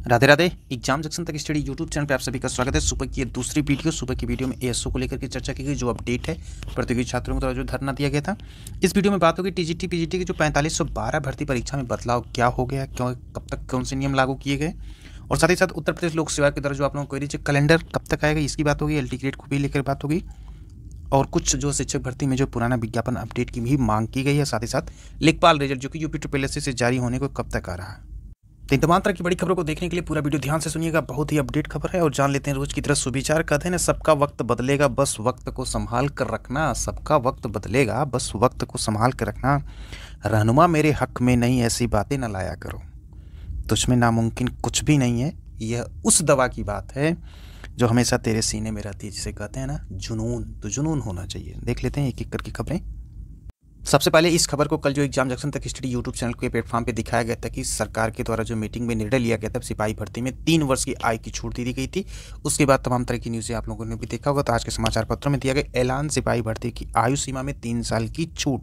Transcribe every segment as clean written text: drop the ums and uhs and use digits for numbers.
Radhe Radhe. Exam junction तक study YouTube channel पे आप सभी का स्वागत है। सुबह की ये दूसरी वीडियो। सुबह की वीडियो में एएसओ को लेकर के चर्चा की गई, जो अपडेट है प्रतियोगी छात्रों को द्वारा जो धरना दिया गया था। इस वीडियो में बात होगी टीजीटी पीजीटी की जो 4512 भर्ती परीक्षा में बदलाव क्या हो गया, क्यों, कब तक कौन से नियम लागू किए गए, और साथ ही साथ उत्तर प्रदेश लोक सेवा के द्वारा जो आप लोगों को क्वेरी कैलेंडर कब तक आएगा इसकी बात होगी। एलटी ग्रेड को भी लेकर बात होगी, और कुछ जो शिक्षक भर्ती में जो पुराना विज्ञापन अपडेट की भी मांग की गई है। साथ ही साथ लेखपाल रिजल्ट जो कि यूपी ट्रिपल से जारी होने को कब तक आ रहा है। तो इन तमाम तरह की बड़ी खबरों को देखने के लिए पूरा वीडियो ध्यान से सुनिएगा। बहुत ही अपडेट खबर है और जान लेते हैं रोज की तरह सुविचार कहते हैं, सबका वक्त बदलेगा बस वक्त को संभाल कर रखना। सबका वक्त बदलेगा बस वक्त को संभाल कर रखना। रहनुमा मेरे हक में नहीं ऐसी बातें न लाया करो, तुझमें नामुमकिन कुछ भी नहीं है। यह उस दवा की बात है जो हमेशा तेरे सीने में रहती है, जिसे कहते हैं ना जुनून। तो जुनून होना चाहिए। देख लेते हैं एक एक करके खबरें। सबसे पहले इस खबर को कल जो एग्जाम जंक्शन तक स्टडी यूट्यूब चैनल के प्लेटफॉर्म पे दिखाया गया था कि सरकार के द्वारा जो मीटिंग में निर्णय लिया गया था, सिपाही भर्ती में 3 वर्ष की आयु की छूट दी गई थी। उसके बाद तमाम तरह की न्यूज़ें आप लोगों ने भी देखा होगा। तो आज के समाचार पत्रों में दिया गया ऐलान, सिपाही भर्ती की आयु सीमा में 3 साल की छूट।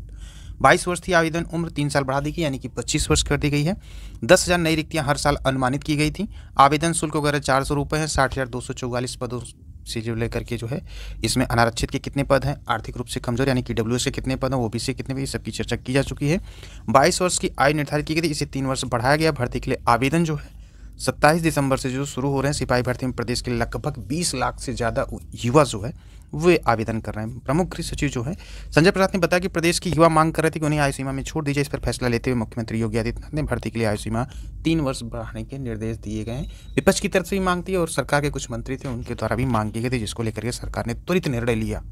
22 वर्ष थी आवेदन उम्र, 3 साल बढ़ा दी गई, यानी कि 25 वर्ष कर दी गई है। 10,000 नई रिक्तियां हर साल अनुमानित की गई थी। आवेदन शुल्क वगैरह 400 रुपये है। 60,244 पदों से जो लेकर के जो है इसमें अनारक्षित के कितने पद हैं, आर्थिक रूप से कमजोर यानी कि डब्ल्यूएस के कितने पद हैं, ओबीसी के कितने पद, सबकी चर्चा की जा चुकी है। 22 वर्ष की आयु निर्धारित की गई थी, इसे 3 वर्ष बढ़ाया गया। भर्ती के लिए आवेदन जो है 27 दिसंबर से जो शुरू हो रहे हैं। सिपाही भर्ती में प्रदेश के लगभग 20 लाख से ज़्यादा युवा जो है वे आवेदन कर रहे हैं। प्रमुख गृह सचिव जो है संजय प्रसाद ने बताया कि प्रदेश की युवा मांग कर रहे थे कि उन्हें आयु सीमा में छूट दी जाए। इस पर फैसला लेते हुए मुख्यमंत्री योगी आदित्यनाथ ने भर्ती के लिए आयु सीमा 3 वर्ष बढ़ाने के निर्देश दिए गए हैं। विपक्ष की तरफ से भी मांग थी और सरकार के कुछ मंत्री थे उनके द्वारा भी मांग की गई थी, जिसको लेकर के सरकार ने त्वरित निर्णय लिया।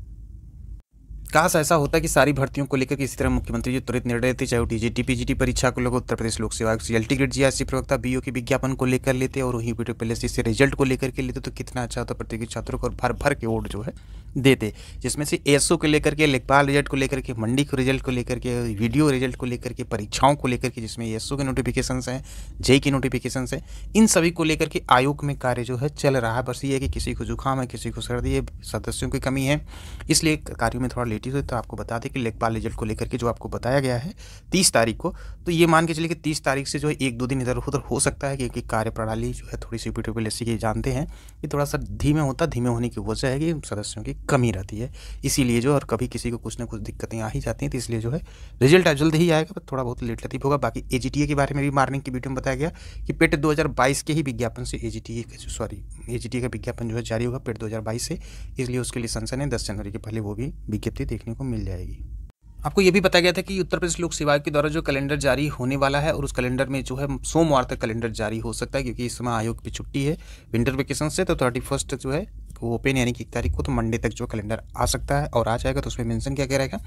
काश ऐसा होता कि सारी भर्तियों को लेकर इसी तरह मुख्यमंत्री जो त्वरित निर्णय लेते, चाहे वो टीजीटी पीजीटी परीक्षा को लेकर उत्तर प्रदेश लोक सेवा एलटी ग्रेड जीआरसी प्रवक्ता बीओ के विज्ञापन को लेकर लेते और वहीं यूपी से रिजल्ट को लेकर के लेते, तो कितना अच्छा होता। प्रतियोगी छात्रों को भर भर के वोट जो है देते, जिसमें से एएसओ को लेकर के, लेखपाल रिजल्ट को लेकर के, मंडी को रिजल्ट को लेकर के, वीडियो रिजल्ट को लेकर के, परीक्षाओं को लेकर के, जिसमें एएसओ के नोटिफिकेशन हैं, जेई के नोटिफिकेशन हैं, इन सभी को लेकर के आयोग में कार्य जो है चल रहा है। बस ये है कि किसी को जुकाम है, किसी को सर्दी है, सदस्यों की कमी है, इसलिए कार्यों में थोड़ा लेटी हुई। तो आपको बता दें कि लेखपाल रिजल्ट को लेकर के जो आपको बताया गया है 30 तारीख को, तो ये मान के चलिए कि 30 तारीख से जो है 1-2 दिन इधर उधर हो सकता है, क्योंकि कार्यप्रणाली जो है थोड़ी सी यूपी की जानते हैं कि थोड़ा सा धीमे होता। धीमे होने की वजह है कि सदस्यों की कमी रहती है, इसीलिए जो, और कभी किसी को कुछ ना कुछ दिक्कतें आ ही जाती हैं, तो इसलिए जो है रिजल्ट जल्द ही आएगा, पर थोड़ा बहुत लेट लतीफ होगा। बाकी एजीटीए के बारे में भी मॉर्निंग की वीडियो में बताया गया कि पेट 2022 के ही विज्ञापन से एजीटीए का विज्ञापन जो है जारी होगा पेट 2022 से, इसलिए उसके लिए सनसन है 10 जनवरी के पहले वो भी विज्ञप्ति देखने को मिल जाएगी। आपको ये भी बताया गया था कि उत्तर प्रदेश लोक सेवा के द्वारा जो कैलेंडर जारी होने वाला है, और उस कैलेंडर में जो है सोमवार तक कैलेंडर जारी हो सकता है, क्योंकि इस समय आयोग की छुट्टी है विंटर वेकेशन से। तो 31 जो है वो ओपन, यानी कि 1 तारीख को, तो मंडे तक जो कैलेंडर आ सकता है और आ जाएगा। तो उसमें मेंशन क्या क्या रहेगा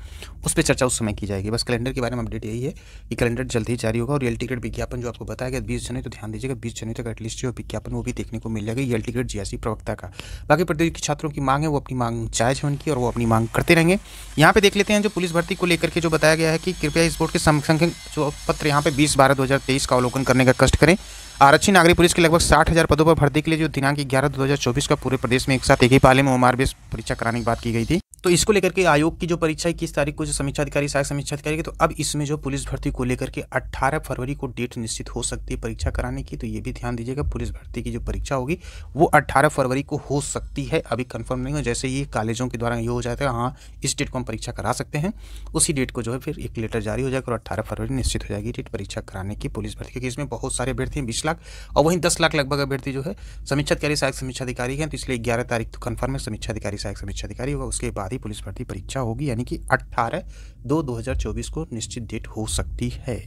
उस पर चर्चा उस समय की जाएगी। बस कैलेंडर के बारे में अपडेट यही है कि कैलेंडर जल्द ही जारी होगा। और एलटी ग्रेड विज्ञापन जो आपको बताया गया 20 जनवरी, तो ध्यान दीजिएगा 20 जनवरी तक एटलीस्ट जो विज्ञापन वो भी देखने को मिल जाएगा एलटी ग्रेड जीआरसी प्रवक्ता का। बाकी प्रतियोगी छात्रों की मांग है, वो अपनी मांग जायज़ है उनकी, और वो अपनी मांग करते रहेंगे। यहाँ पे देख लेते हैं जो पुलिस भर्ती को लेकर के जो बताया गया है कि कृपया इस बोर्ड के संख्यक जो पत्र यहाँ पे 20/12/2023 का अवलोकन करने का कष्ट करें। आरक्षी नागरिक पुलिस के लगभग 60,000 पदों पर भर्ती के लिए जो दिनांक 11/2/2024 का पूरे प्रदेश में एक साथ एक ही पाले में ओमार बेस परीक्षा कराने की बात की गई थी। तो इसको लेकर के आयोग की जो परीक्षा 21 तारीख को जो समीक्षा अधिकारी, सहायक समीक्षा अधिकारी की, तो अब इसमें जो पुलिस भर्ती को लेकर के 18 फरवरी को डेट निश्चित हो सकती है परीक्षा कराने की। तो ये भी ध्यान दीजिएगा, पुलिस भर्ती की जो परीक्षा होगी वो 18 फरवरी को हो सकती है, अभी कंफर्म नहीं हो। जैसे ये कॉलेजों के द्वारा ये हो जाता है, हाँ इस डेट को हम परीक्षा करा सकते हैं, उसी डेट को जो है फिर एक लेटर जारी हो जाएगा और 18 फरवरी निश्चित हो जाएगी डेट परीक्षा कराने की पुलिस भर्ती, क्योंकि इसमें बहुत सारे अभ्यर्थी हैं, 20 लाख, और वहीं 10 लाख लगभग अभ्यर्थी जो है समीक्षा अधिकारी, सहायक समीक्षा अधिकारी हैं। तो इसलिए 11 तारीख तो कंफर्म है समीक्षा अधिकारी, सहायक समीक्षा अधिकारी होगा, उसके बाद ही पुलिस भर्ती परीक्षा होगी, यानी कि 18/2/2024 को निश्चित डेट हो सकती है।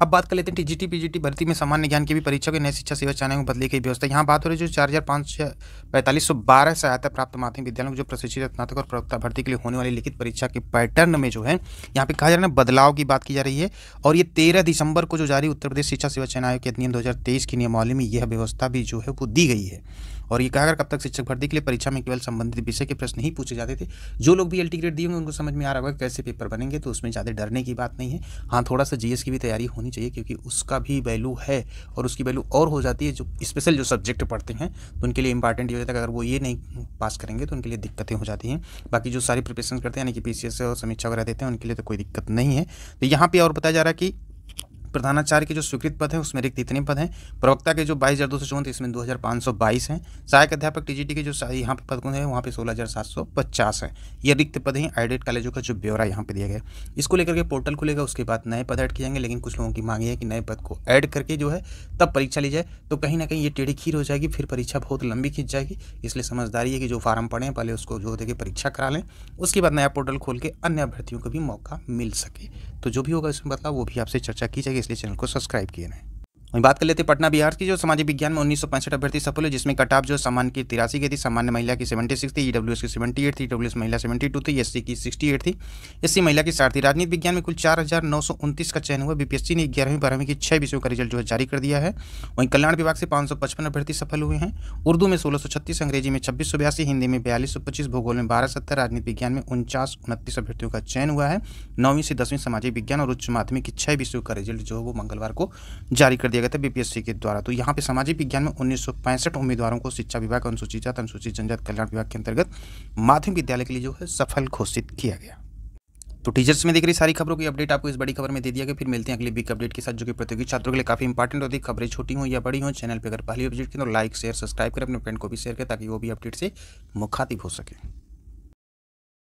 अब बात कर लेते हैं टीजीटी पीजीटी भर्ती में सामान्य ज्ञान की भी परीक्षा के नए शिक्षा सेवा चयन में बदली गई व्यवस्था। यहाँ बात हो रही है जो 4512 सहायता प्राप्त माध्यमिक विद्यालयों जो प्रशिक्षित स्नातक और प्रवक्ता भर्ती के लिए होने वाली लिखित परीक्षा के पैटर्न में जो है यहाँ पे कहा जा रहा है बदलाव की बात की जा रही है। और ये 13 दिसंबर को जो जारी उत्तर प्रदेश शिक्षा सेवा चयन आयोग के अधिनियम 2023 की नियमावली में यह व्यवस्था भी जो है वो दी गई है। और ये कहा कब तक शिक्षक भर्ती के लिए परीक्षा में केवल संबंधित विषय के प्रश्न ही पूछे जाते थे। जो लोग भी एलटी ग्रेड दिए होंगे उनको समझ में आ रहा होगा कैसे पेपर बनेंगे, तो उसमें ज़्यादा डरने की बात नहीं है। हाँ, थोड़ा सा जीएस की भी तैयारी होनी चाहिए, क्योंकि उसका भी वैल्यू है, और उसकी वैल्यू और हो जाती है जो स्पेशल जो सब्जेक्ट पढ़ते हैं, तो उनके लिए इंपॉर्टेंट ये होता है। अगर वो ये नहीं पास करेंगे तो उनके लिए दिक्कतें हो जाती हैं। बाकी जो सारी प्रिपरेशन करते हैं, यानी कि पीसीएस और समीक्षा वगैरह देते हैं, उनके लिए तो कोई दिक्कत नहीं है। तो यहाँ पर और बताया जा रहा है कि प्रधानाचार्य के जो स्वीकृत पद हैं उसमें रिक्त इतने पद हैं। प्रवक्ता के जो 22,254 इसमें 2,522 हैं। सहायक अध्यापक टीजीटी के जो यहाँ पे पद हैं वहाँ पे 16,750 हैं। ये रिक्त पद हैं। एडेड कॉलेजों का जो ब्यौरा यहाँ पे दिया गया है, इसको लेकर के पोर्टल खुलेगा, उसके बाद नए पद ऐड किए जाएंगे। लेकिन कुछ लोगों की मांग है कि नए पद को ऐड करके जो है तब परीक्षा ली जाए, तो कहीं ना कहीं ये टेढ़ी खीर हो जाएगी, फिर परीक्षा बहुत लंबी खींच जाएगी। इसलिए समझदारी है कि जो फार्म पढ़े हैं पहले उसको जो देखिए परीक्षा करा लें, उसके बाद नया पोर्टल खोल के अन्य अभ्यर्थियों को भी मौका मिल सके। तो जो भी होगा इसमें बदलाव वो भी आपसे चर्चा की जाएगी, इसलिए चैनल को सब्सक्राइब किए रहें। वहीं बात कर लेते हैं पटना बिहार की। जो सामाजिक विज्ञान में 1965 अभ्यर्थी सफल है, जिसमें कट ऑफ जो सामान्य की 83 की थी, सामान्य महिला की 76 थी, ईडब्ल्यूएस की 78 थी, ईडब्ल्यूएस महिला 72 थी, एससी की 68 थी, एससी महिला की 60 थी। राजनीति विज्ञान में कुल 4,929 का चयन हुआ। बीपीएससी ने 11वीं 12वीं की 6 विषयों का रिजल्ट जो है जारी कर दिया है। वहीं कल्याण विभाग से 555 अभ्यर्थी सफल हुए हैं। उर्दू में 1636, अंग्रेजी में 2682, हिंदी में 4225, भूगोल में 1270, राजनीति विज्ञान में 4929 अभ्यर्थियों का चयन हुआ है। 9वीं से 10वीं सामाजिक विज्ञान और उच्च माध्यमिक की 6 विषयों का रिजल्ट जो है वो मंगलवार को जारी कर दिया गया था बीपीएससी के द्वारा। तो यहाँ पे सामाजिक विज्ञान में 1965 उम्मीदवारों को शिक्षा विभाग, अनुसूचित जाति, अनुसूचित जनजाति कल्याण विभाग के अंतर्गत माध्यमिक विद्यालय के लिए जो है सफल घोषित किया गया। तो टीचर्स में देख रही सारी खबरों की अपडेट आपको इस बड़ी खबर में दे दिया गया। फिर मिलते हैं अगली बिग अपडेट के साथ, जो कि प्रतियोगी छात्रों के लिए काफी इंपॉर्टेंट होती है। खबरें छोटी हो या बड़ी हो, चैनल पर अगर पहली विजिट करें तो लाइक शेयर सब्सक्राइब करें, अपने फ्रेंड को भी शेयर करें ताकि वो भी अपडेट से मुखातिब हो सके।